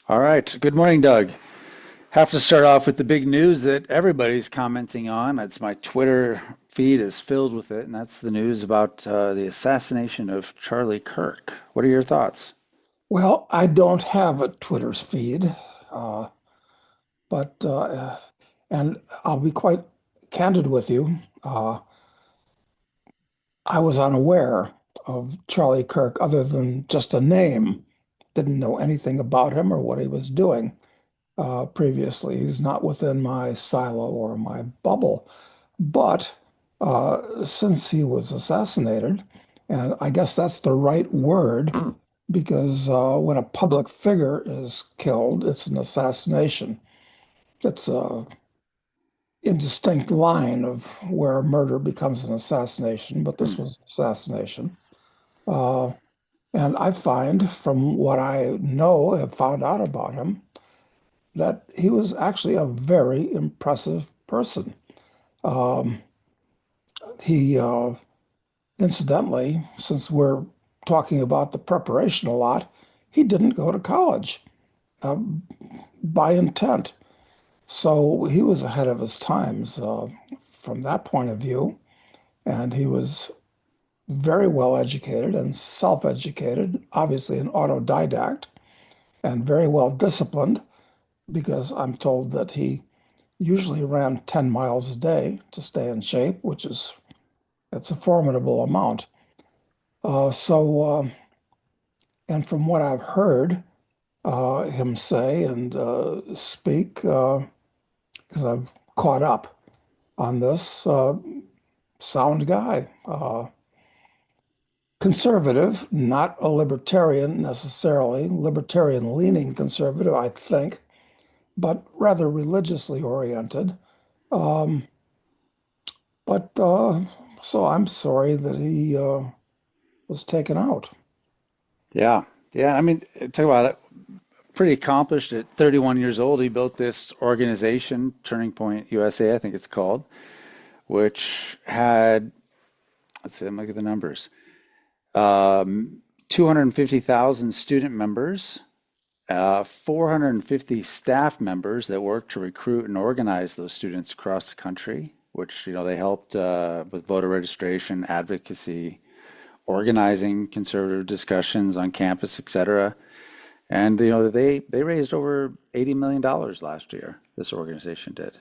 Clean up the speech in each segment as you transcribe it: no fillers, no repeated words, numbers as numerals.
All right. Good morning, Doug. Have to start off with the big news that everybody's commenting on. It's my Twitter feed is filled with it, and that's the news about the assassination of Charlie Kirk. What are your thoughts? Well, I don't have a Twitter's feed, uh, but and I'll be quite candid with you. I was unaware of Charlie Kirk other than just a name. Didn't know anything about him or what he was doing previously. He's not within my silo or my bubble. But since he was assassinated, and I guess that's the right word, because when a public figure is killed, it's an assassination. It's a indistinct line of where murder becomes an assassination, but Hmm. this was assassination. Uh, and I find from what I know, have found out about him, that he was actually a very impressive person. Um, he Incidentally, since we're talking about the preparation a lot, he didn't go to college uh, by intent. So he was ahead of his times from that point of view. And he was very well educated and self-educated, obviously an autodidact, and very well disciplined because I'm told that he usually ran 10 miles a day to stay in shape, which is that's a formidable amount. And from what I've heard him say and speak, because I've caught up on this, sound guy. Conservative, not a libertarian necessarily, libertarian leaning conservative, I think, but rather religiously oriented. Um, but so I'm sorry that he was taken out. Yeah. Yeah. I mean, talk about it. Pretty accomplished at 31 years old. He built this organization, Turning Point USA, I think it's called, which had, let's see, I'm looking at the numbers, um, 250,000 student members, 450 staff members that worked to recruit and organize those students across the country, which, they helped with voter registration, advocacy, organizing conservative discussions on campus, etc. And, they raised over $80 million last year, this organization did.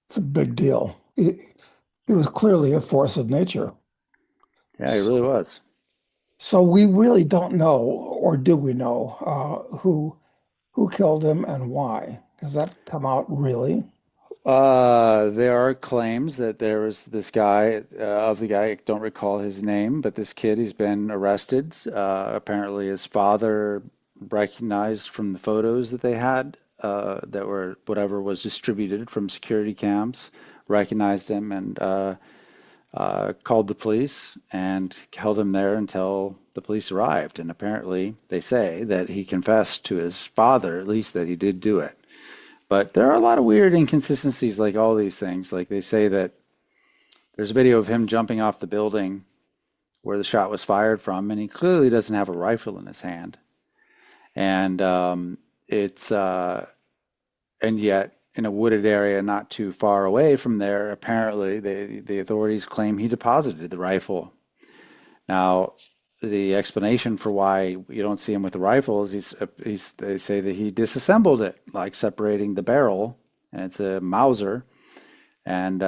It's a big deal. He was clearly a force of nature. Yeah, he really So, was. so we really don't know, or do we know, who killed him and why? Has that come out really? There are claims that there was this guy, of the guy, I don't recall his name, but this kid, he's been arrested. Apparently, his father recognized from the photos that they had, that were whatever was distributed from security cams, recognized him and called the police and held him there until the police arrived. And apparently, they say that he confessed to his father, at least, that he did do it. But there are a lot of weird inconsistencies, like all these things. Like they say that there's a video of him jumping off the building where the shot was fired from, and he clearly doesn't have a rifle in his hand. And it's and yet in a wooded area not too far away from there, apparently the authorities claim he deposited the rifle. Now, the explanation for why you don't see him with the rifle is they say that he disassembled it, like separating the barrel, and it's a Mauser, and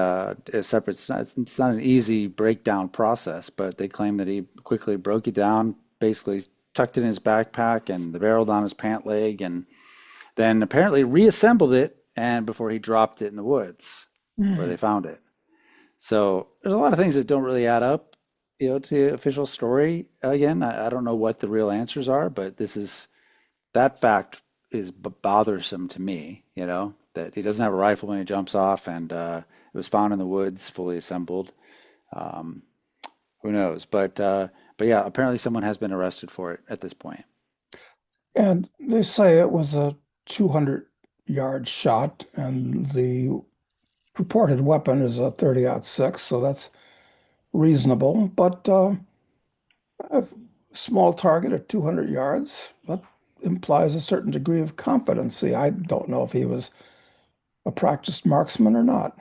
it's separate. It's not an easy breakdown process, but they claim that he quickly broke it down, basically tucked it in his backpack and the barrel down his pant leg, and then apparently reassembled it, and before he dropped it in the woods where they Hmm. found it. So there's a lot of things that don't really add up, to the official story. Again, I don't know what the real answers are, but that fact is bothersome to me, that he doesn't have a rifle when he jumps off, and it was found in the woods, fully assembled. Um, who knows? But yeah, apparently someone has been arrested for it at this point. And they say it was a 200-yard shot, and the purported weapon is a 30-06, so that's reasonable. But a small target at 200 yards, implies a certain degree of competency. I don't know if he was a practiced marksman or not.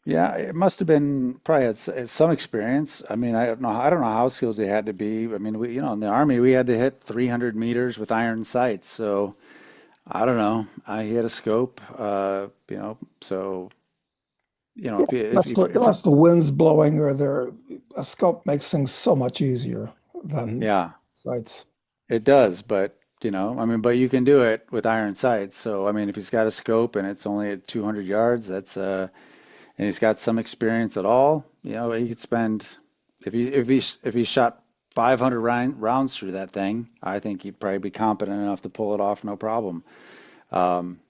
Yeah, it must have been probably had some experience. I mean, I don't know how skilled they had to be. I mean, in the army, we had to hit 300 meters with iron sights. So I don't know. He had a scope, so, Yeah, if unless the wind's blowing or a scope makes things so much easier than yeah, sights. it does. But, I mean, but you can do it with iron sights. So, I mean, if he's got a scope and it's only at 200 yards, and he's got some experience at all, he could spend if he shot 500 rounds through that thing, I think he'd probably be competent enough to pull it off no problem. Um,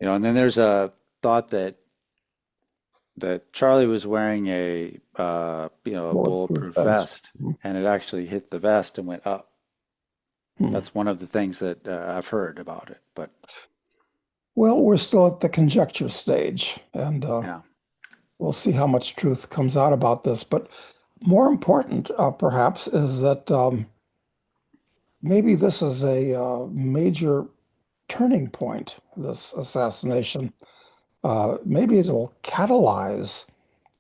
and then there's a thought that Charlie was wearing a Bulletproof bulletproof vest. vest, and it actually hit the vest and went up. Hmm. That's one of the things that I've heard about it. But Well, we're still at the conjecture stage, and yeah, we'll see how much truth comes out about this. But more important, perhaps, is that maybe this is a major turning point, this assassination. Maybe it'll catalyze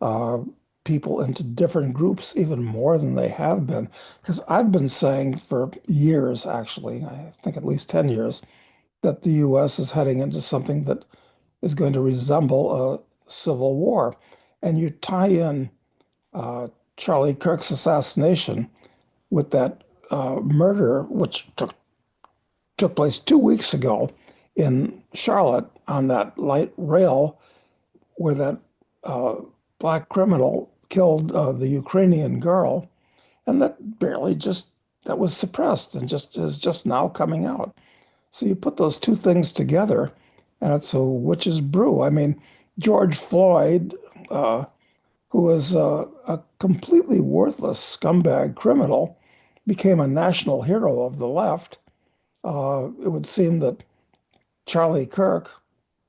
uh, people into different groups even more than they have been. Because I've been saying for years, actually, I think at least 10 years, that the US is heading into something that is going to resemble a civil war. And you tie in uh, Charlie Kirk's assassination with that murder, which took place 2 weeks ago in Charlotte on that light rail where that uh, black criminal killed the Ukrainian girl, and that was suppressed and just is just now coming out. So you put those two things together, and it's a witch's brew. I mean, George Floyd, uh, who was a completely worthless scumbag criminal, became a national hero of the left. It would seem that Charlie Kirk,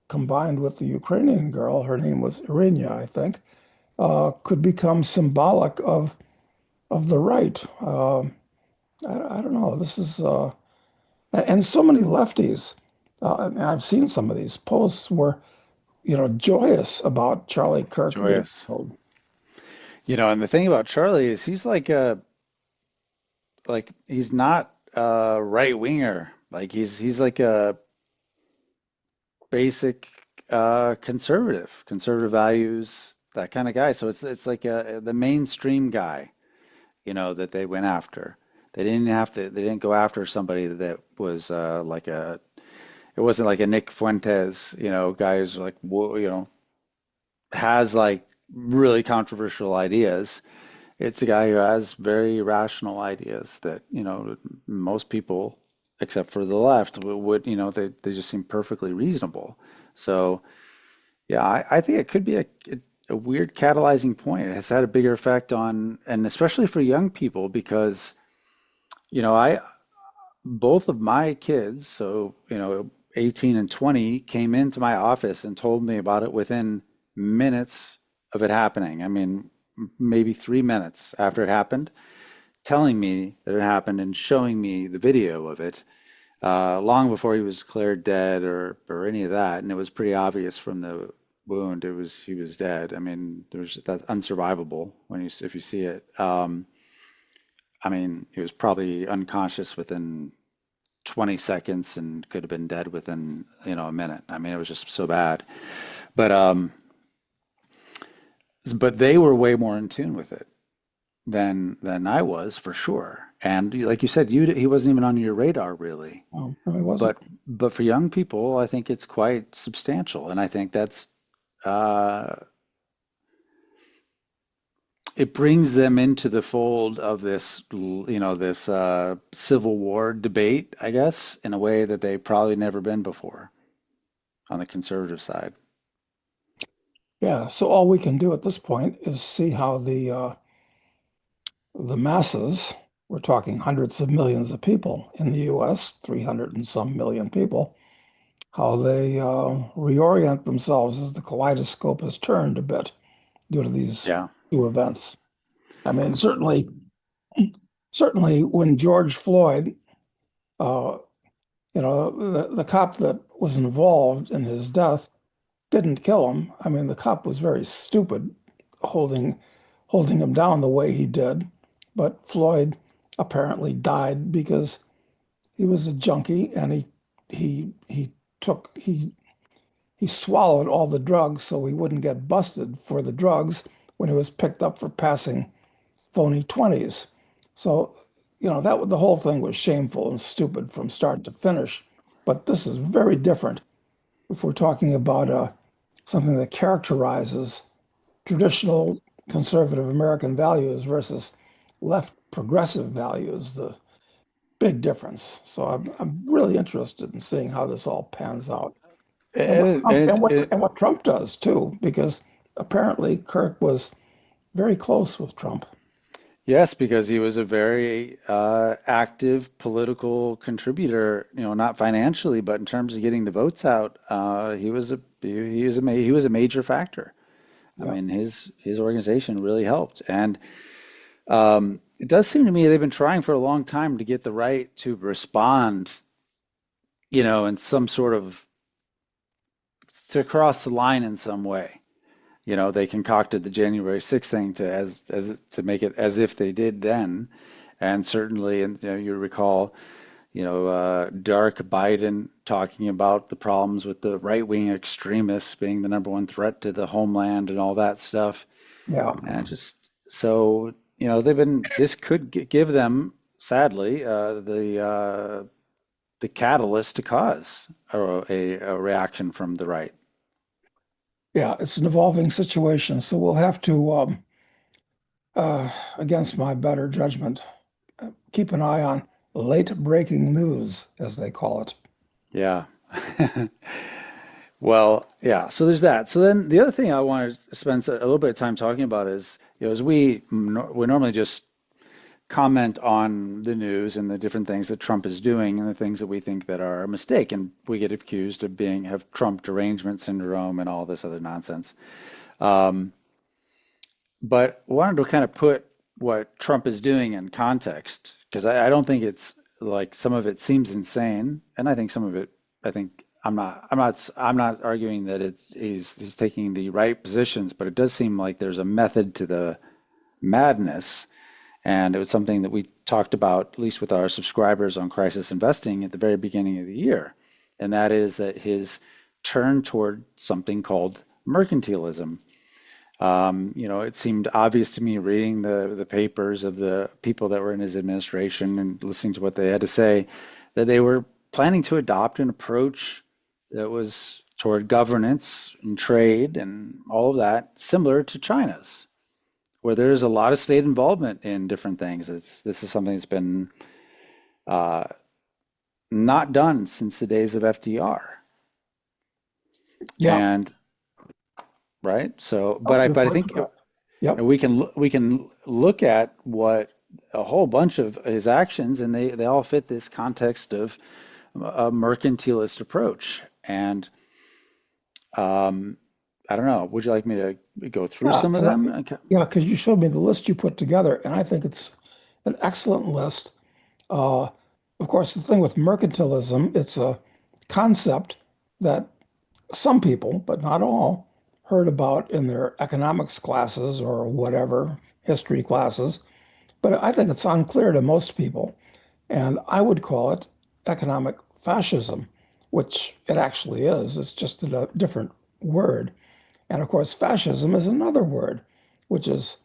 combined with the Ukrainian girl, her name was Irina, I think, could become symbolic of the right. I don't know. This is and so many lefties. And I've seen some of these posts were, joyous about Charlie Kirk being joyous. killed. And the thing about Charlie is he's like he's not a right winger. Like he's like a basic conservative values, that kind of guy. So it's like the mainstream guy, that they went after. They didn't go after somebody that was it wasn't like a Nick Fuentes, guy who's like, has like really controversial ideas. It's a guy who has very rational ideas that, most people, except for the left, would, they just seem perfectly reasonable. So, yeah, I think it could be a weird catalyzing point. It has had a bigger effect on, and especially for young people, because, I both of my kids, so, 18 and 20, came into my office and told me about it within minutes of it happening. I mean, maybe 3 minutes after it happened, telling me that it happened and showing me the video of it, long before he was declared dead or any of that. And it was pretty obvious from the wound. He was dead. I mean, that's unsurvivable if you see it. I mean, he was probably unconscious within 20 seconds and could have been dead within, a minute. I mean, it was just so bad. But but they were way more in tune with it than I was for sure. And like you said, he wasn't even on your radar really. No, he wasn't. But for young people, I think it's quite substantial, and I think that's uh, it brings them into the fold of this Civil War debate, I guess, in a way that they've probably never been before on the conservative side. Yeah. So all we can do at this point is see how the masses, we're talking hundreds of millions of people in the US, 300 and some million people, how they reorient themselves as the kaleidoscope has turned a bit due to these Yeah, two events. I mean, certainly when George Floyd Uh, the cop that was involved in his death didn't kill him. I mean, the cop was very stupid holding holding him down the way he did. But Floyd apparently died because he was a junkie and he took he swallowed all the drugs so he wouldn't get busted for the drugs when he was picked up for passing phony 20s. So, that the whole thing was shameful and stupid from start to finish. But this is very different if we're talking about something that characterizes traditional conservative American values versus left progressive values, the big difference. So I'm really interested in seeing how this all pans out. And what And, Trump and, and what and and what Trump does too, because apparently Kirk was very close with Trump. yes, because he was a very active political contributor, not financially, but in terms of getting the votes out, he was a major factor. I Yeah. mean, his organization really helped, and it does seem to me they've been trying for a long time to get the right to respond, in some sort of to cross the line in some way. They concocted the January 6th thing to make it as if they did then, and certainly, and you recall, Dark Biden talking about the problems with the right-wing extremists being the number one threat to the homeland and all that stuff, Yeah. and just so they've been. This could give them, sadly, the catalyst to cause a reaction from the right. Yeah, it's an evolving situation, so we'll have to, against my better judgment, keep an eye on late breaking news, as they call it. Yeah. Well, yeah, so there's that. So then the other thing I want to spend a little bit of time talking about is, as we normally just comment on the news and the different things that Trump is doing and the things that we think that are a mistake, and we get accused of have Trump derangement syndrome and all this other nonsense. Um, but wanted to kind of put what Trump is doing in context because I don't think it's like some of it seems insane, and I think some of it, I think I'm not arguing that he's taking the right positions, but it does seem like there's a method to the madness, and it was something that we talked about at least with our subscribers on Crisis Investing at the very beginning of the year, and that is that his turn toward something called mercantilism. It seemed obvious to me reading the papers of the people that were in his administration and listening to what they had to say that they were planning to adopt an approach that was toward governance and trade and all of that similar to China's, where there's a lot of state involvement in different things. This is something that's been uh, not done since the days of FDR. Yeah, And right, so oh, but you're I quite think correct. Yep. and we can look at what a whole bunch of his actions, and they all fit this context of a mercantilist approach. And um, I don't know. Would you like me to go through Yeah, some of and them? Okay. yeah, because you showed me the list you put together, and I think it's an excellent list. Uh, of course, the thing with mercantilism, it's a concept that some people, but not all, heard about in their economics classes or whatever, history classes. But I think it's unclear to most people. And I would call it economic fascism, which it actually is. It's just a different word. And of course, fascism is another word, which is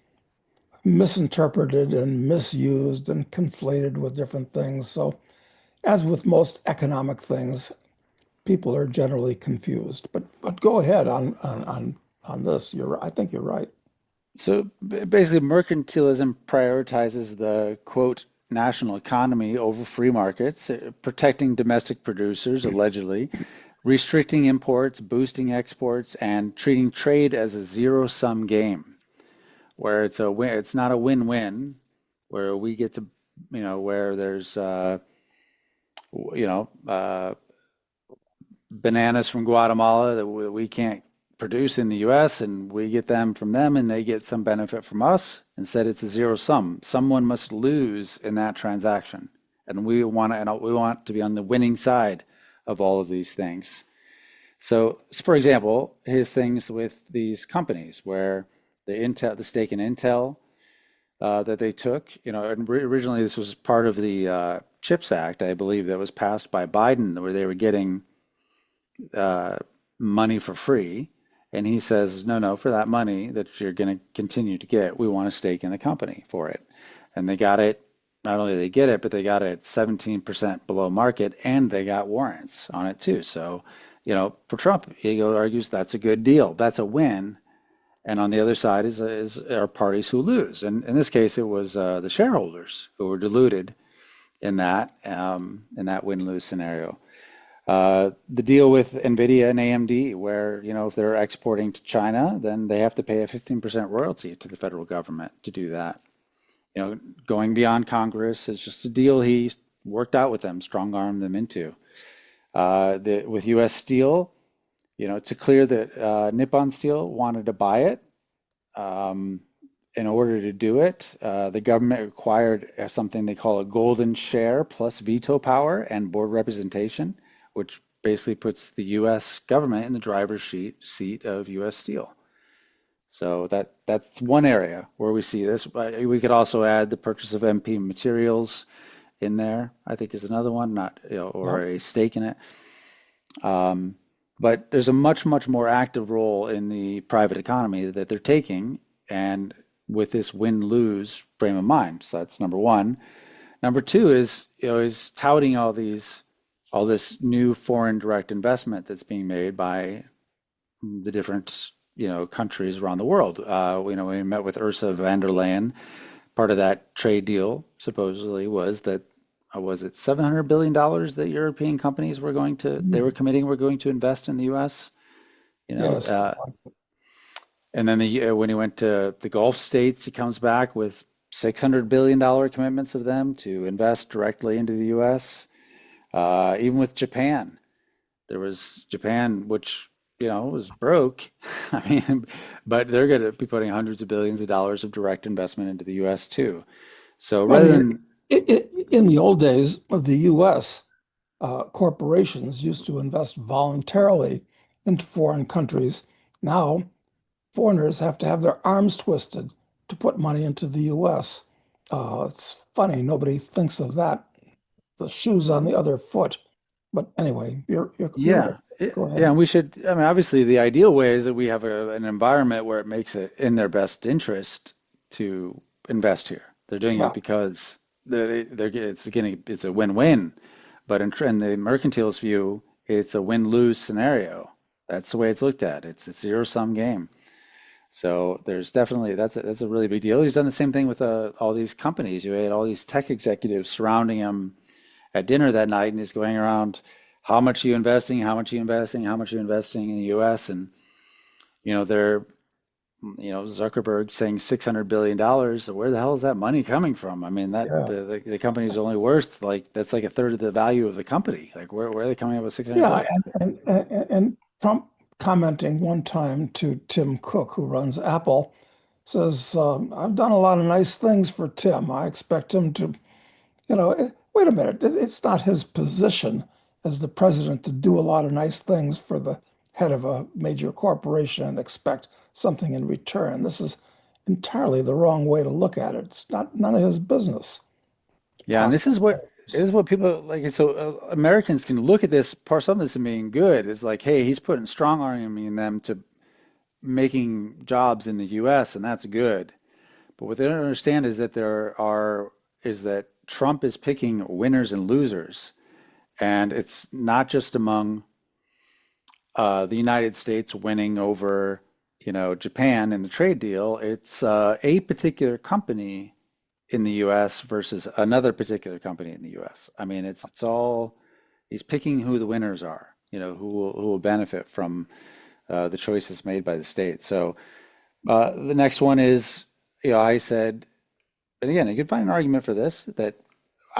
misinterpreted and misused and conflated with different things. So, as with most economic things, people are generally confused. But go ahead on this. I think you're right. So basically, mercantilism prioritizes the quote national economy over free markets, protecting domestic producers, allegedly, restricting imports, boosting exports, and treating trade as a zero-sum game, where it's not a win-win, where we get to, where there's, you know, uh, bananas from Guatemala that we can't produce in the US and we get them from them and they get some benefit from us. Instead, it's a zero sum. Someone must lose in that transaction. and we want to be on the winning side of all of these things. So, for example, his things with these companies where the stake in Intel that they took, and originally this was part of the CHIPS Act, I believe, that was passed by Biden, where they were getting uh, money for free. And he says, no, no, for that money that you're going to continue to get, we want a stake in the company for it. And they got it. Not only did they get it, but they got it 17% below market, and they got warrants on it too. So, for Trump, he argues that's a good deal. That's a win. And on the other side are parties who lose. And in this case, it was the shareholders who were diluted in that win-lose scenario. The deal with Nvidia and AMD, where, if they're exporting to China, then they have to pay a 15% royalty to the federal government to do that. Going beyond Congress is just a deal he worked out with them, strong-armed them into. With U.S. Steel, it's clear that Nippon Steel wanted to buy it. Um, in order to do it, the government required something they call a golden share plus veto power and board representation, which basically puts the U.S. government in the driver's seat of U.S. Steel. So that's one area where we see this. We could also add the purchase of MP materials in there, I think is another one, not, or Yep. a stake in it. Um, but there's a much, much more active role in the private economy that they're taking, and with this win-lose frame of mind. So that's number one. Number two is touting all this new foreign direct investment that's being made by the different countries around the world. We met with Ursula von der Leyen. Part of that trade deal supposedly was that was it $700 billion that European companies they were Mm. committing were going to invest in the U.S. You know, Yes. uh, and then when he went to the Gulf states, he comes back with $600 billion commitments of them to invest directly into the U.S. Even with Japan, there was Japan, which was broke. I mean, but they're going to be putting hundreds of billions of dollars of direct investment into the U.S. too. So I rather mean, than in the old days of the U.S., corporations used to invest voluntarily into foreign countries. Now, foreigners have to have their arms twisted to put money into the U.S. It's funny, nobody thinks of that. The shoe's on the other foot. But anyway, you're right. Yeah, Go yeah, ahead. and we should. I mean, obviously, the ideal way is that we have an environment where it makes it in their best interest to invest here. They're doing it Yeah, because it's a win-win. But in the mercantilist view, it's a win-lose scenario. That's the way it's looked at. It's a zero-sum game. So there's definitely that's a really big deal. He's done the same thing with all these companies. You had all these tech executives surrounding him at dinner that night, and he's going around, how much are you investing, how much are you investing, how much are you investing in the U.S. And they're Zuckerberg saying $600 billion. So where the hell is that money coming from? I mean, that yeah. the company is only worth that's like a third of the value of the company. Like where are they coming up with 600 Yeah, billion? and Trump commenting one time to Tim Cook, who runs Apple, says, I've done a lot of nice things for Tim. I expect him to, wait a minute. It's not his position as the president to do a lot of nice things for the head of a major corporation and expect something in return. This is entirely the wrong way to look at it. It's not none of his business. Yeah, and Pass the this wires. is what people like. So Americans can look at this part some of this and being good. It's like, hey, he's putting strong arming them to making jobs in the U.S. and that's good. But what they don't understand is that Trump is picking winners and losers, and it's not just among the United States winning over, Japan in the trade deal. It's a particular company in the U.S. versus another particular company in the U.S. I mean, it's all he's picking who the winners are, who will benefit from the choices made by the state. So the next one is, I said, and again, you could find an argument for this that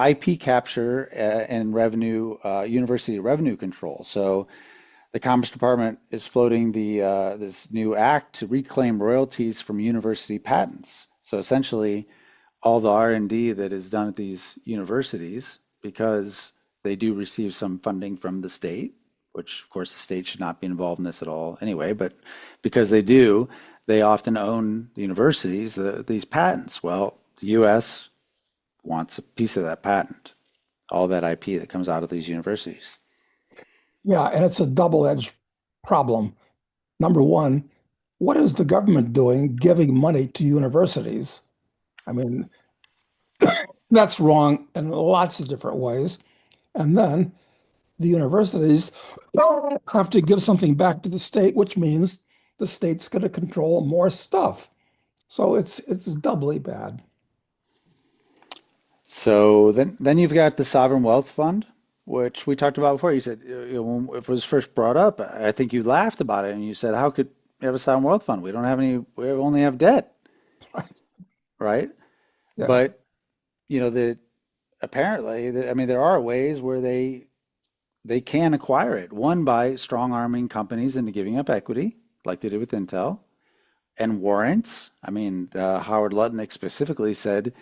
IP capture and revenue, university revenue control. So the Commerce Department is floating this new act to reclaim royalties from university patents. So essentially, all the R&D that is done at these universities, because they do receive some funding from the state, which of course the state should not be involved in this at all anyway, but because they do, they often own the universities, these patents. Well, the US wants a piece of that patent, all that IP that comes out of these universities. Yeah, and it's a double-edged problem. Number one, what is the government doing giving money to universities? I mean, that's wrong in lots of different ways. And then the universities have to give something back to the state, which means the state's going to control more stuff. So it's doubly bad. So then you've got the sovereign wealth fund, which we talked about before. You said when it was first brought up, I think you laughed about it and you said, "How could you have a sovereign wealth fund? We don't have any. We only have debt, right?" Yeah. But the apparently, I mean, there are ways where they can acquire it. One by strong arming companies into giving up equity, like they did with Intel, and warrants. I mean, Howard Lutnick specifically said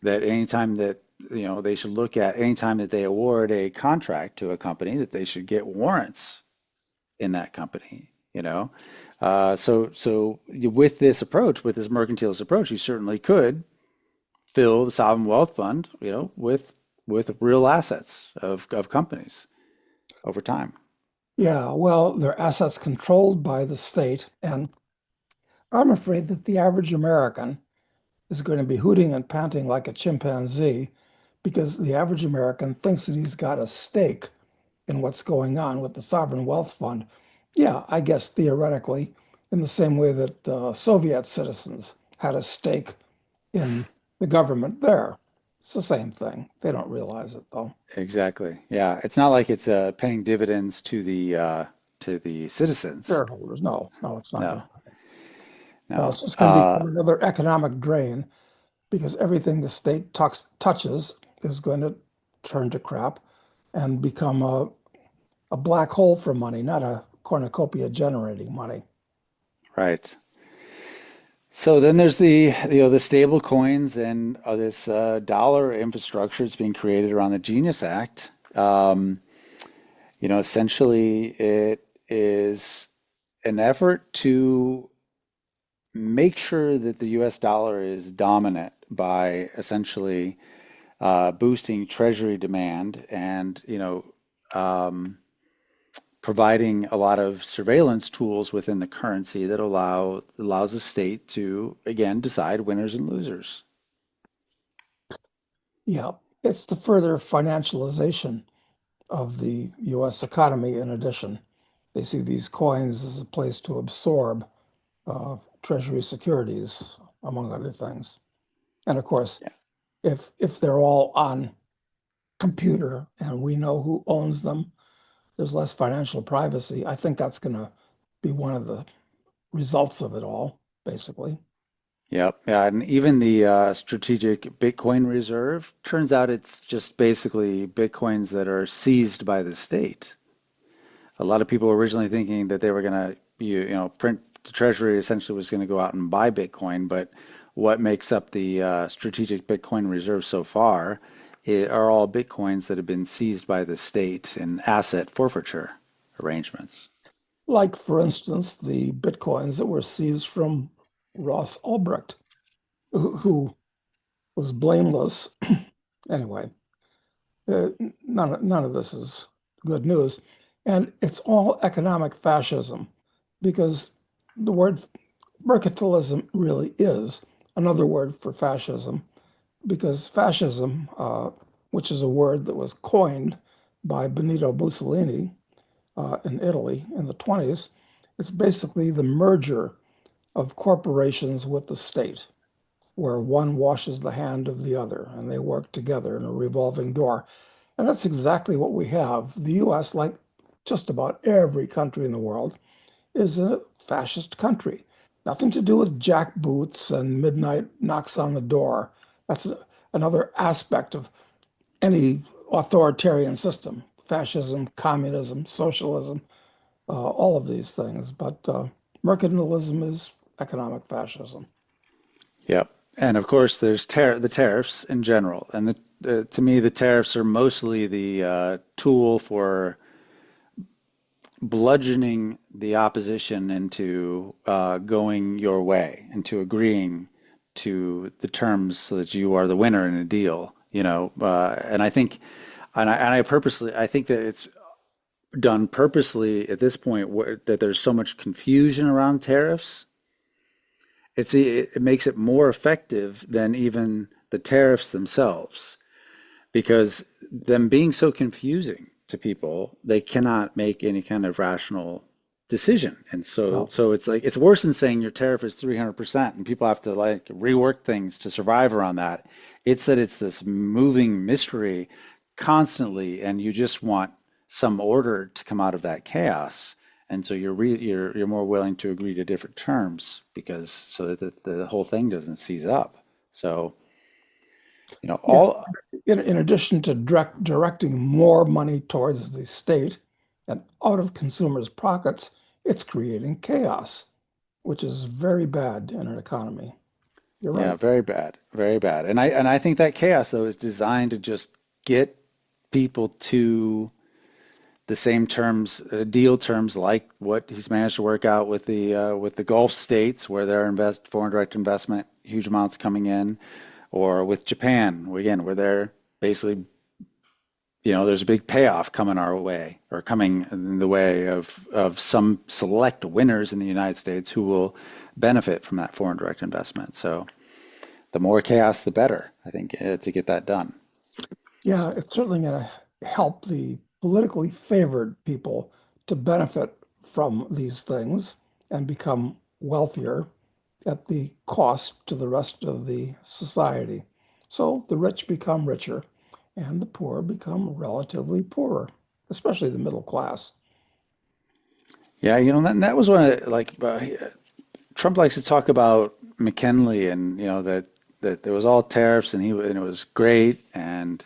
that anytime that they should look at anytime that they award a contract to a company that they should get warrants in that company. With this approach, with this mercantilist approach, you certainly could fill the sovereign wealth fund, with real assets of companies over time. Yeah, well, they're assets controlled by the state, and I'm afraid that the average American is going to be hooting and panting like a chimpanzee because the average American thinks that he's got a stake in what's going on with the sovereign wealth fund. Yeah, I guess theoretically, in the same way that Soviet citizens had a stake in the government there. It's the same thing. They don't realize it though. Exactly. Yeah, it's not like it's paying dividends to the citizens. Shareholders, no, no, it's not going No, to. No, no. it's just going to become another economic drain because everything the state touches is going to turn to crap and become a black hole for money, not a cornucopia generating money. Right. So then there's the stable coins and this dollar infrastructure that's being created around the Genius Act. Essentially it is an effort to make sure that the US dollar is dominant by essentially boosting treasury demand and um, providing a lot of surveillance tools within the currency that allows the state to again decide winners and losers. Yeah, it's the further financialization of the US economy in addition. They see these coins as a place to absorb treasury securities, among other things. And of course, Yeah. if they're all on computer and we know who owns them, there's less financial privacy. I think that's going to be one of the results of it all, basically. Yep. Yeah. And even the strategic Bitcoin reserve turns out it's just basically Bitcoins that are seized by the state. A lot of people were originally thinking that they were going to, print the treasury essentially was going to go out and buy Bitcoin, but what makes up the strategic Bitcoin reserve so far are all Bitcoins that have been seized by the state in asset forfeiture arrangements. Like, for instance, the bitcoins that were seized from Ross Ulbricht, who was blameless. Anyway, uh, none of this is good news. And it's all economic fascism because the word mercantilism really is another word for fascism because fascism, which is a word that was coined by Benito Mussolini in Italy in the 20s, it's basically the merger of corporations with the state, where one washes the hand of the other and they work together in a revolving door. And that's exactly what we have. The US, like just about every country in the world, is a fascist country. Nothing to do with jackboots and midnight knocks on the door. That's another aspect of any authoritarian system, fascism, communism, socialism, all of these things. But mercantilism is economic fascism. Yep. And of course, there's the tariffs in general, and to me, the tariffs are mostly the tool for bludgeoning the opposition into going your way, into agreeing to the terms so that you are the winner in a deal. And I think, and I purposely, I think that it's done purposely at this point that there's so much confusion around tariffs. It makes it more effective than even the tariffs themselves because them being so confusing to people, they cannot make any kind of rational decision. And Well, so it's like it's worse than saying your tariff is 300% and people have to like rework things to survive around that. It's that it's this moving mystery constantly, and you just want some order to come out of that chaos. And so you're more willing to agree to different terms because so that the whole thing doesn't seize up. So, yeah, all in addition to directing more money towards the state and out of consumers' pockets, it's creating chaos, which is very bad in an economy. You're Yeah, right. very bad, very bad. And I think that chaos though is designed to just get people to the same terms, deal terms like what he's managed to work out with the Gulf states where there are foreign direct investment, huge amounts coming in, or with Japan, where they're basically, there's a big payoff coming our way or coming in the way of some select winners in the United States who will benefit from that foreign direct investment. So the more chaos, the better, I think, to get that done. Yeah, it's certainly going to help the politically favored people to benefit from these things and become wealthier at the cost to the rest of the society. So the rich become richer and the poor become relatively poorer, especially the middle class. Yeah, that was one of like Trump likes to talk about McKinley and that there was all tariffs and it was great and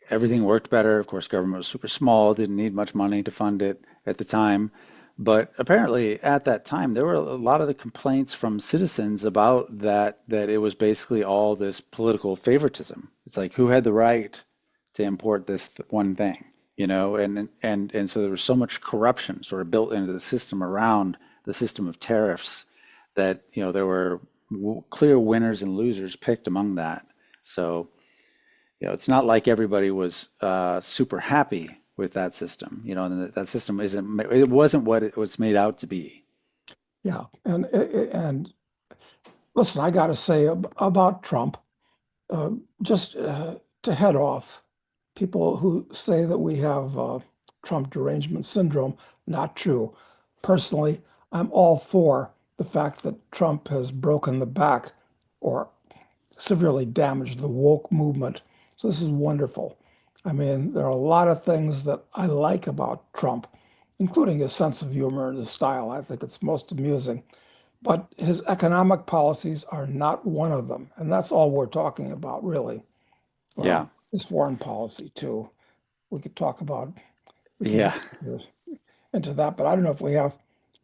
everything worked better. Of course, government was super small, didn't need much money to fund it at the time. But apparently, at that time, there were a lot of the complaints from citizens about that it was basically all this political favoritism. It's like who had the right to import this one thing, and so there was so much corruption sort of built into the system around the system of tariffs that there were clear winners and losers picked among that. So it's not like everybody was super happy with that system, and that system it wasn't what it was made out to be. Yeah, and listen, I got to say about Trump, just to head off, people who say that we have Trump derangement syndrome, not true. Personally, I'm all for the fact that Trump has broken the back or severely damaged the woke movement. So this is wonderful. I mean, there are a lot of things that I like about Trump, including his sense of humor and his style. I think it's most amusing. But his economic policies are not one of them. And that's all we're talking about, really. Yeah, Well, his foreign policy, too. We could talk about, we could yeah, get into that, but I don't know if we have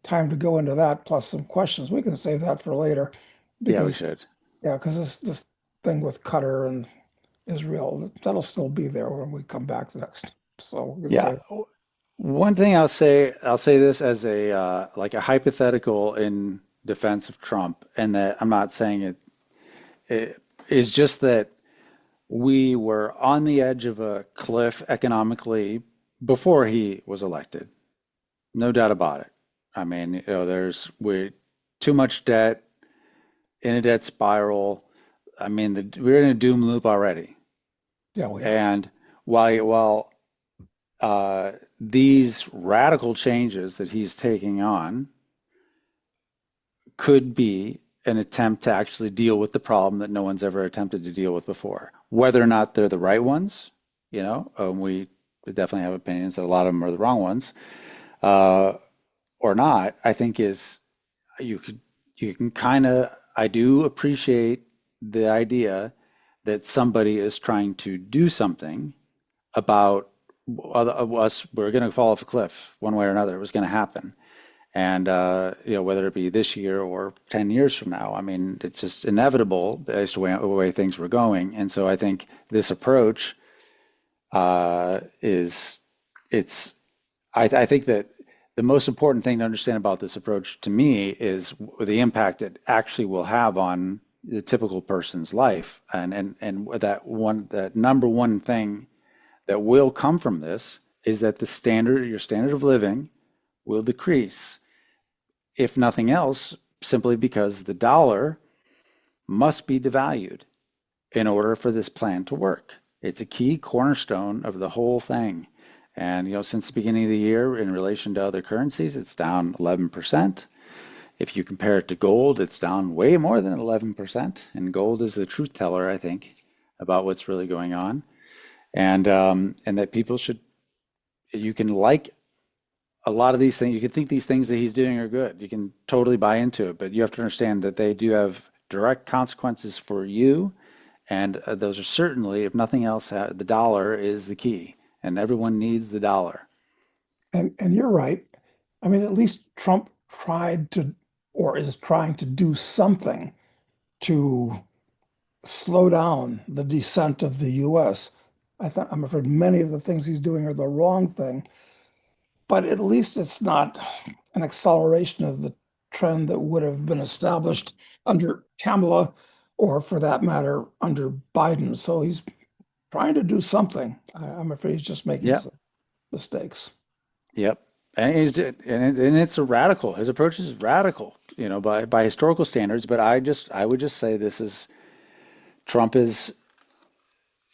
time to go into that, plus some questions. We can save that for later yeah. We because, should. yeah, because this thing with Qatar and Israel, that'll still be there when we come back next. So we can Yeah. say, One thing I'll say this as a like a hypothetical in defense of Trump, and that I'm not saying it is just that we were on the edge of a cliff economically before he was elected. No doubt about it. I mean, there's we too much debt in a debt spiral. I mean, we're in a doom loop already. yeah, we are. And while these radical changes that he's taking on could be an attempt to actually deal with the problem that no one's ever attempted to deal with before. Whether or not they're the right ones, we definitely have opinions that a lot of them are the wrong ones, uh, or not. I think is you could you can kind of I do appreciate the idea that somebody is trying to do something about us. We're going to fall off a cliff one way or another. It was going to happen, And whether it be this year or 10 years from now, I mean, it's just inevitable based on the way things were going. And so I think this approach is it's I think that the most important thing to understand about this approach to me is the impact it actually will have on the typical person's life. And that number one thing that will come from this is that your standard of living will decrease, if nothing else, simply because the dollar must be devalued in order for this plan to work. It's a key cornerstone of the whole thing. And since the beginning of the year, in relation to other currencies, it's down 11%. If you compare it to gold, it's down way more than 11%. And gold is the truth teller, I think, about what's really going on. And that people should, you can like a lot of these things, you can think these things that he's doing are good. You can totally buy into it, but you have to understand that they do have direct consequences for you. And those are certainly, if nothing else, the dollar is the key, and everyone needs the dollar. And you're right. I mean, at least Trump tried to, or is trying to do something to slow down the descent of the U.S. I'm afraid many of the things he's doing are the wrong thing, but at least it's not an acceleration of the trend that would have been established under Kamala, or for that matter, under Biden. So he's trying to do something. I'm afraid he's just making Yep, some mistakes. yep. And it's a radical. His approach is radical, by historical standards. But I would just say this is Trump is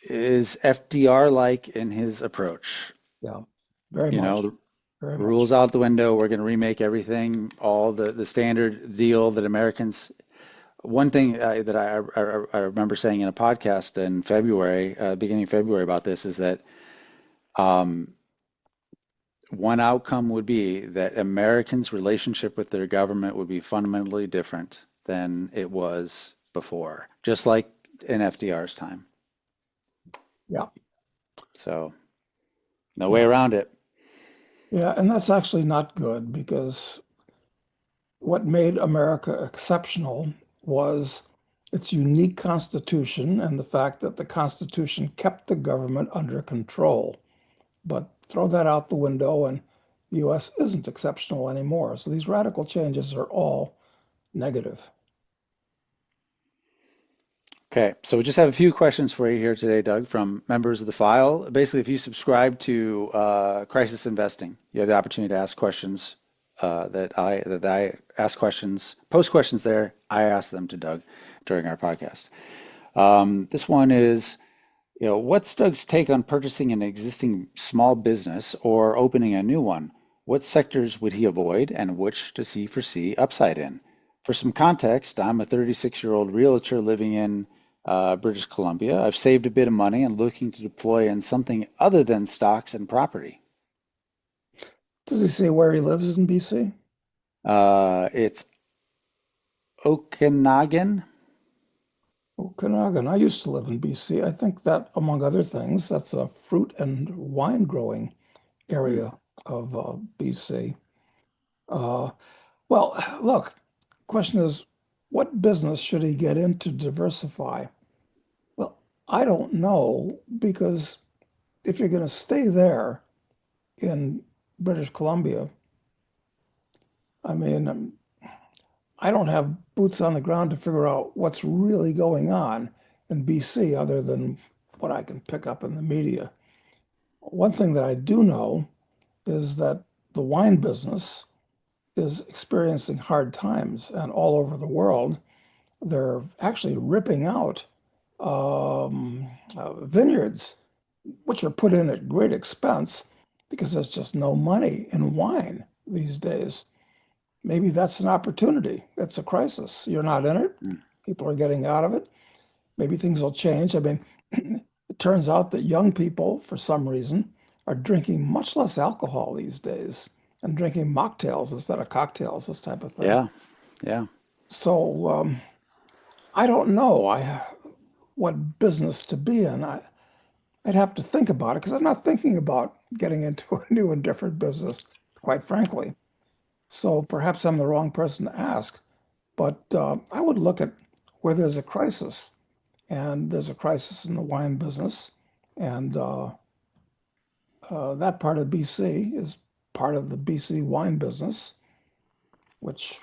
FDR like in his approach. Yeah, very You much, know, the very much. rules out the window. We're going to remake everything, all the standard deal that Americans. One thing that I remember saying in a podcast in February, beginning of February about this is that um, one outcome would be that Americans' relationship with their government would be fundamentally different than it was before, just like in FDR's time. Yeah, So no way yeah, around it. yeah. And that's actually not good because what made America exceptional was its unique constitution and the fact that the Constitution kept the government under control. But throw that out the window, and the US isn't exceptional anymore. So these radical changes are all negative. Okay, so we just have a few questions for you here today, Doug, from members of the file. Basically, if you subscribe to Crisis Investing, you have the opportunity to ask questions that I ask questions, post questions there. I ask them to Doug during our podcast. This one is, what's Doug's take on purchasing an existing small business or opening a new one? What sectors would he avoid, and which does he foresee upside in? For some context, I'm a 36-year-old realtor living in British Columbia. I've saved a bit of money and looking to deploy in something other than stocks and property. Does he say where he lives in BC? It's Okanagan. Okanagan. I used to live in BC. I think that, among other things, that's a fruit and wine growing Hmm. area of BC. Uh, well, look, question is, what business should he get in to diversify? Well, I don't know because if you're going to stay there in British Columbia, I mean, I don't have boots on the ground to figure out what's really going on in BC other than what I can pick up in the media. One thing that I do know is that the wine business is experiencing hard times, and all over the world, they're actually ripping out vineyards, which are put in at great expense because there's just no money in wine these days. Maybe that's an opportunity. That's a crisis. You're not in it. Hmm. People are getting out of it. Maybe things will change. I mean, it turns out that young people, for some reason, are drinking much less alcohol these days and drinking mocktails instead of cocktails, this type of thing. Yeah, yeah. So I don't know what business to be in. I'd have to think about it because I'm not thinking about getting into a new and different business, quite frankly. So perhaps I'm the wrong person to ask, but I would look at where there's a crisis, and there's a crisis in the wine business, and that part of BC is part of the BC wine business, which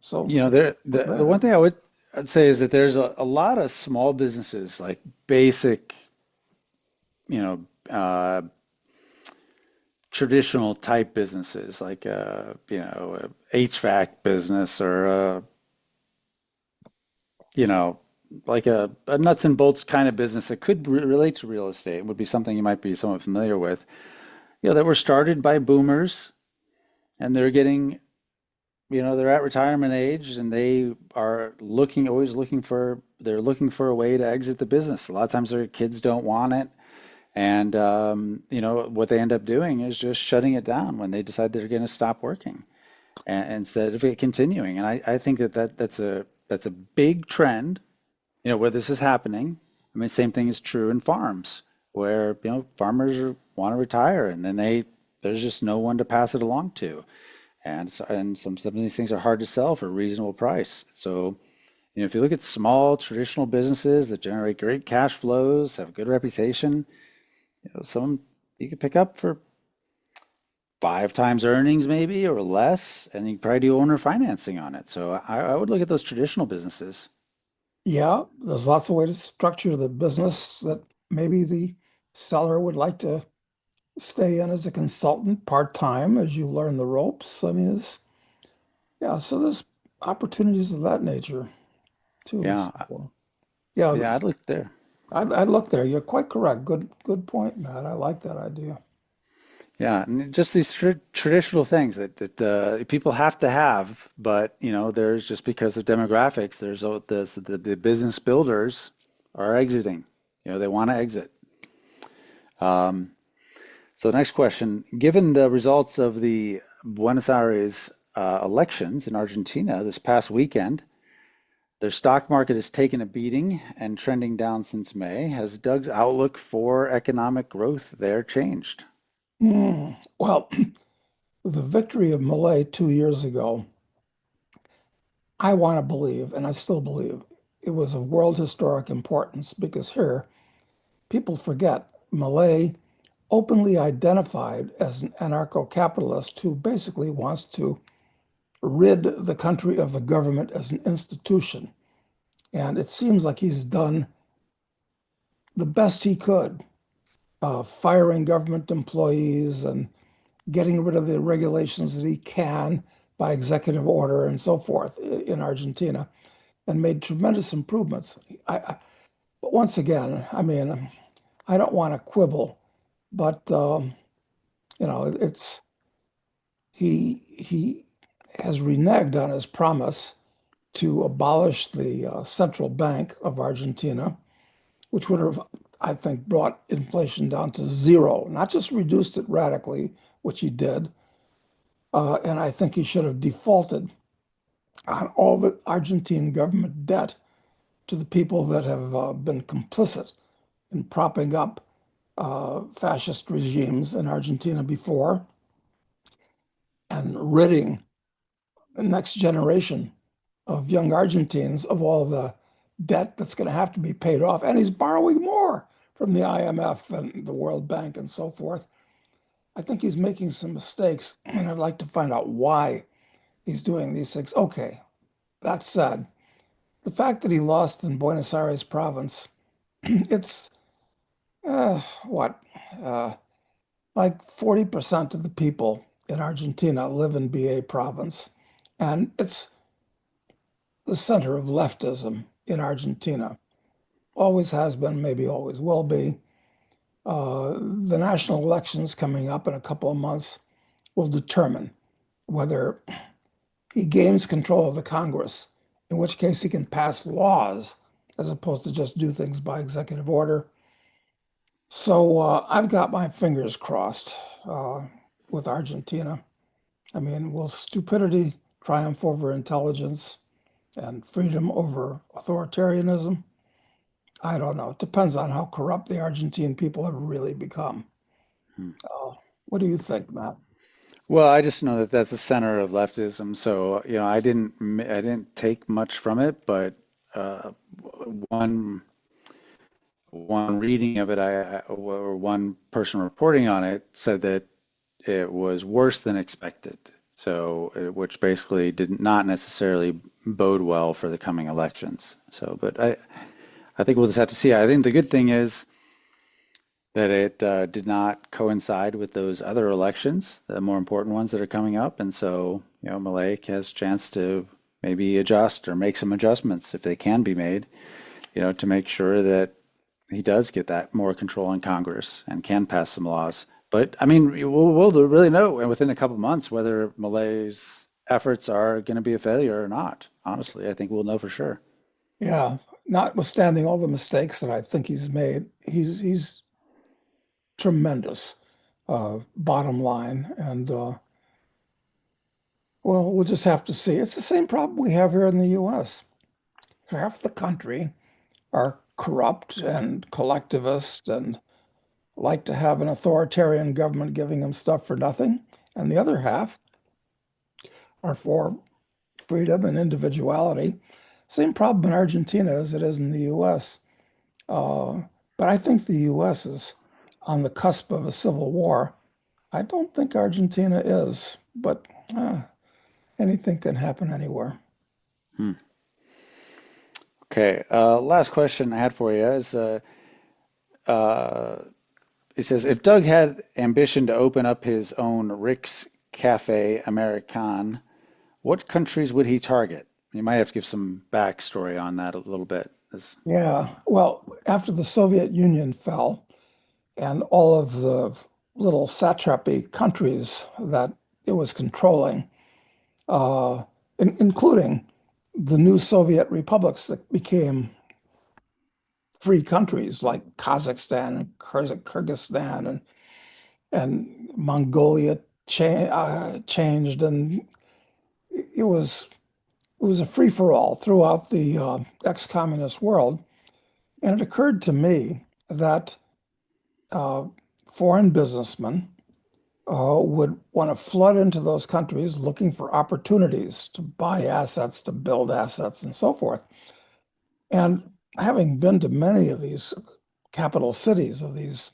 so You know, I there look the one there. thing I'd say is that there's a lot of small businesses, like basic, you know, traditional type businesses, like a HVAC business, or you know, like a nuts and bolts kind of business that could relate to real estate, would be something you might be somewhat familiar with. You know, that were started by boomers, and they're getting, they're at retirement age, and they are always looking for, they're looking for a way to exit the business. A lot of times their kids don't want it. And, what they end up doing is just shutting it down when they decide they're going to stop working, and, instead of it continuing. And I think that's a big trend, where this is happening. I mean, same thing is true in farms, where, farmers want to retire, and then there's just no one to pass it along to. And so, and some of these things are hard to sell for a reasonable price. So, if you look at small traditional businesses that generate great cash flows, have a good reputation, some you could pick up for 5 times earnings maybe, or less, and you can probably do owner financing on it. So I would look at those traditional businesses. Yeah, there's lots of ways to structure the business that maybe the seller would like to stay in as a consultant part-time as you learn the ropes. I mean, yeah, so there's opportunities of that nature too. Yeah, So, yeah, yeah, I'd look there. I'd look there. You're quite correct. Good point, Matt. I like that idea. Yeah, and just these traditional things that people have to have, but there's, just because of demographics, there's the business builders are exiting. They want to exit. Um, so next question: given the results of the Buenos Aires elections in Argentina this past weekend, their stock market has taken a beating and trending down since May. Has Doug's outlook for economic growth there changed? Well, the victory of Malay 2 years ago, I want to believe, and I still believe, it was of world historic importance because here people forget Malay openly identified as an anarcho-capitalist who basically wants to rid the country of the government as an institution. And it seems like he's done the best he could, firing government employees and getting rid of the regulations that he can by executive order and so forth in Argentina, and made tremendous improvements. But once again, I mean, I don't want to quibble, but it's he has reneged on his promise to abolish the central bank of Argentina, which would have, I think, brought inflation down to zero, not just reduced it radically, which he did. And I think he should have defaulted on all the Argentine government debt to the people that have been complicit in propping up fascist regimes in Argentina before and ridding the next generation of young Argentines of all the debt that's going to have to be paid off. And he's borrowing more from the IMF and the World Bank and so forth. I think he's making some mistakes, and I'd like to find out why he's doing these things. Okay, that said, the fact that he lost in Buenos Aires province, it's what, uh, like 40% of the people in Argentina live in BA province, and it's the center of leftism in Argentina. Always has been, maybe always will be. The national elections coming up in a couple of months will determine whether he gains control of the Congress, in which case he can pass laws as opposed to just do things by executive order. So I've got my fingers crossed with Argentina. I mean, will stupidity triumph over intelligence and freedom over authoritarianism? I don't know. It depends on how corrupt the Argentine people have really become. Hmm. What do you think, Matt? Well, I just know that that's the center of leftism. So, I didn't take much from it, but uh, one one reading of it, or one person reporting on it said that it was worse than expected. So, which basically did not necessarily bode well for the coming elections. So, but I think we'll just have to see. I think the good thing is that it did not coincide with those other elections, the more important ones that are coming up. And so, Malek has a chance to maybe adjust or make some adjustments if they can be made, to make sure that he does get that more control in Congress and can pass some laws. But I mean, we'll really know within a couple months whether Malay's efforts are going to be a failure or not. Honestly, I think we'll know for sure. Yeah, notwithstanding all the mistakes that I think he's made, he's tremendous, bottom line. And well, we'll just have to see. It's the same problem we have here in the US. Half the country are corrupt and collectivist and like to have an authoritarian government giving them stuff for nothing. And the other half are for freedom and individuality. Same problem in Argentina as it is in the US. Uh, but I think the US is on the cusp of a civil war. I don't think Argentina is, but anything can happen anywhere. Hmm. Okay. Last question I had for you is, uh, it says, if Doug had ambition to open up his own Rick's Cafe Americaine, what countries would he target? You might have to give some backstory on that a little bit. Yeah, well, after the Soviet Union fell and all of the little satrapy countries that it was controlling, uh, including the new Soviet republics that became free countries like Kazakhstan and Kyrgyzstan and Mongolia changed, and it was it was a free for all throughout the ex-communist world. And it occurred to me that uh, foreign businessmen would want to flood into those countries looking for opportunities to buy assets, to build assets, and so forth. And having been to many of these capital cities of these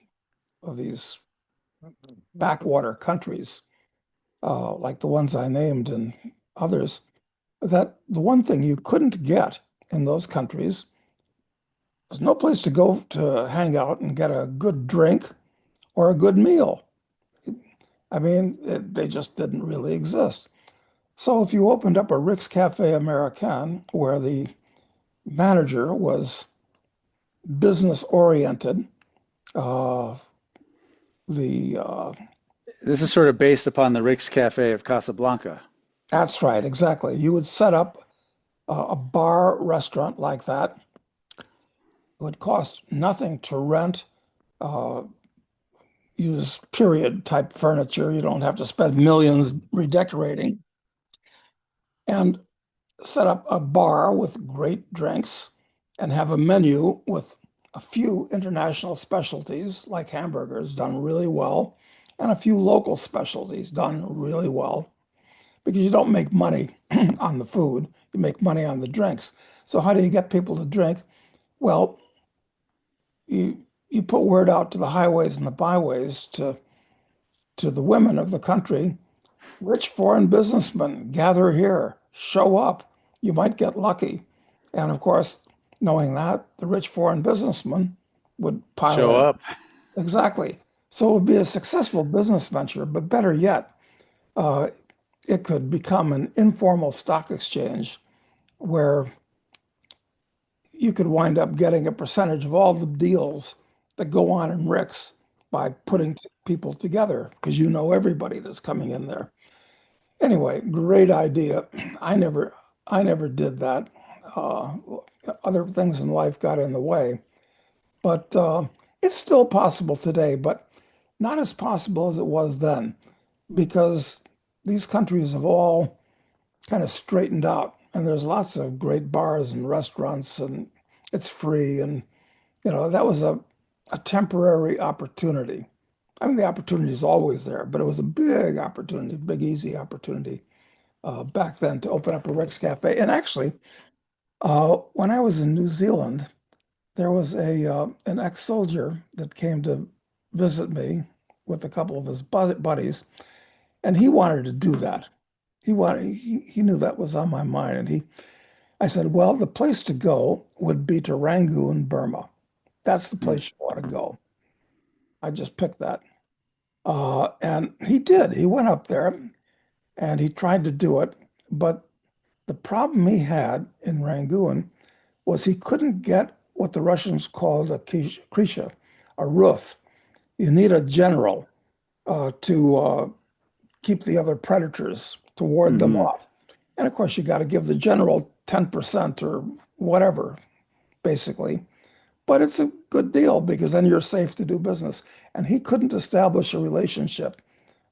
backwater countries, like the ones I named and others, that the one thing you couldn't get in those countries was no place to go to hang out and get a good drink or a good meal. I mean, they just didn't really exist. So if you opened up a Rick's Cafe Americaine where the manager was business oriented, uh, the This is sort of based upon the Rick's Cafe of Casablanca. that's right, exactly. You would set up a bar restaurant like that. It would cost nothing to rent, uh, use period type furniture. You don't have to spend millions redecorating, and set up a bar with great drinks and have a menu with a few international specialties like hamburgers done really well and a few local specialties done really well because you don't make money on the food, you make money on the drinks. So how do you get people to drink? Well, you put word out to the highways and the byways to the women of the country. Rich foreign businessmen gather here, show up. You might get lucky. And of course, knowing that, the rich foreign businessmen would pile Show in. up. Exactly. So it would be a successful business venture, but better yet, uh, it could become an informal stock exchange where you could wind up getting a percentage of all the deals that go on in Rick's by putting people together because you know everybody that's coming in there. Anyway, great idea. I never, I never did that. Uh, Other things in life got in the way, but it's still possible today, but not as possible as it was then, because these countries have all kind of straightened out, and there's lots of great bars and restaurants, and it's free, and that was a temporary opportunity. I mean, the opportunity is always there, but it was a big opportunity, big, easy opportunity back then to open up a Rick's Cafe. And actually, when I was in New Zealand, there was a an ex-soldier that came to visit me with a couple of his buddies, and he wanted to do that. He knew that was on my mind, and I said, well, the place to go would be to Rangoon, Burma. That's the Mm, place you want to go. I just picked that. And he did. He went up there and he tried to do it. But the problem he had in Rangoon was he couldn't get what the Russians called a krisha, a roof. You need a general to keep the other predators, to ward them hmm. off. And of course, you got to give the general 10% or whatever, basically. But it's a good deal because then you're safe to do business. And he couldn't establish a relationship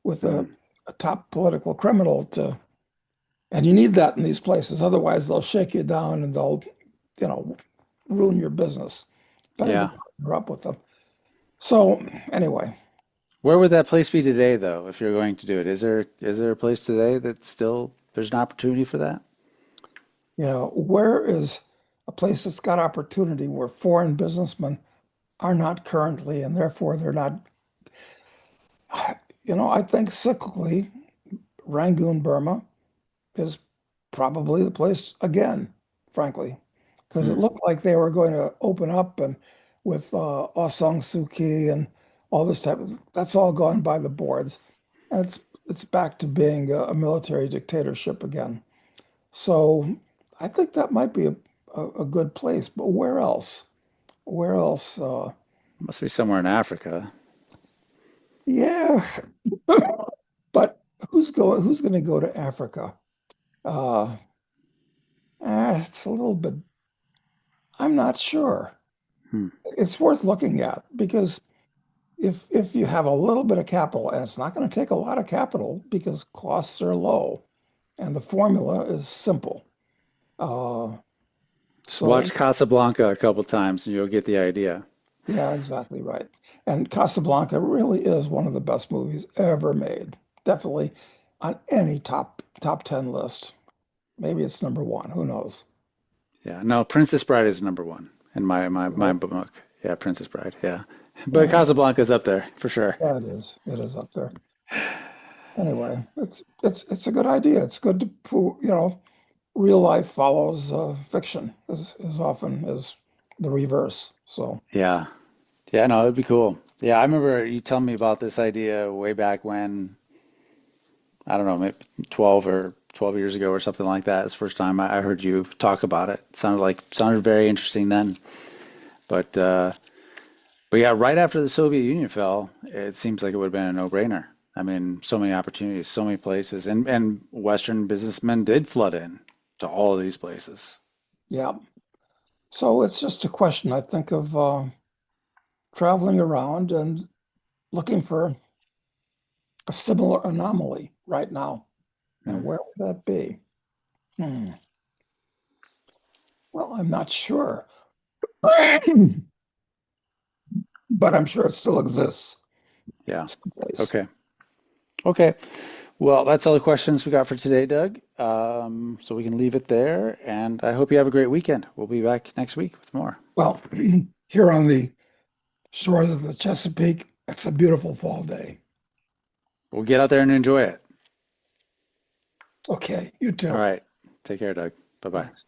with Mm. a top political criminal and you need that in these places. Otherwise, they'll shake you down and they'll, you know, ruin your business. Better to Yeah. partner up with them. So anyway, Where would that place be today, though, if you're going to do it? Is there a place today that still there's an opportunity for that? where is a place that's got opportunity where foreign businessmen are not currently, and therefore they're not, I think cyclically, Rangoon, Burma is probably the place again, frankly, because it Mm. looked like they were going to open up and with Aung San Suu Kyi and all this type of that's all gone by the boards, and it's back to being military dictatorship again. So I think that might be a good place, but where else? Where else? Must be somewhere in Africa. Yeah, but Who's going to go to Africa? Uh, it's a little bit. I'm not sure. Hmm. It's worth looking at because if you have a little bit of capital, and it's not going to take a lot of capital because costs are low, and the formula is simple. Uh, Just watch so Casablanca a couple times and you'll get the idea. yeah, exactly right. And Casablanca really is one of the best movies ever made. Definitely on any top 10 list. Maybe it's number one. Who knows? Yeah. No, Princess Bride is number one in my Really? book. Yeah, Princess Bride. Yeah. But Yeah, Casablanca's up there for sure. yeah, it is. It is up there. Anyway, it's a good idea. It's good to real life follows fiction as often as the reverse. So, Yeah. Yeah, no, it'd be cool. Yeah, I remember you telling me about this idea way back when, I don't know, maybe 12 years ago or something like that. It's the first time I heard you talk about it. Sounded very interesting then. But but yeah, right after the Soviet Union fell, it seems like it would have been a no-brainer. I mean, so many opportunities, so many places, and Western businessmen did flood in to all of these places. yeah. So it's just a question, I think, of traveling around and looking for a similar anomaly right now. And Hmm. where would that be? Hmm. Well, I'm not sure, but I'm sure it still exists Yeah. someplace. Okay. Okay. Well, that's all the questions we got for today, Doug. So we can leave it there, and I hope you have a great weekend. We'll be back next week with more. Well, here on the shores of the Chesapeake, it's a beautiful fall day. We'll get out there and enjoy it. Okay, you All too. right. Take care, Doug. Bye bye. Thanks.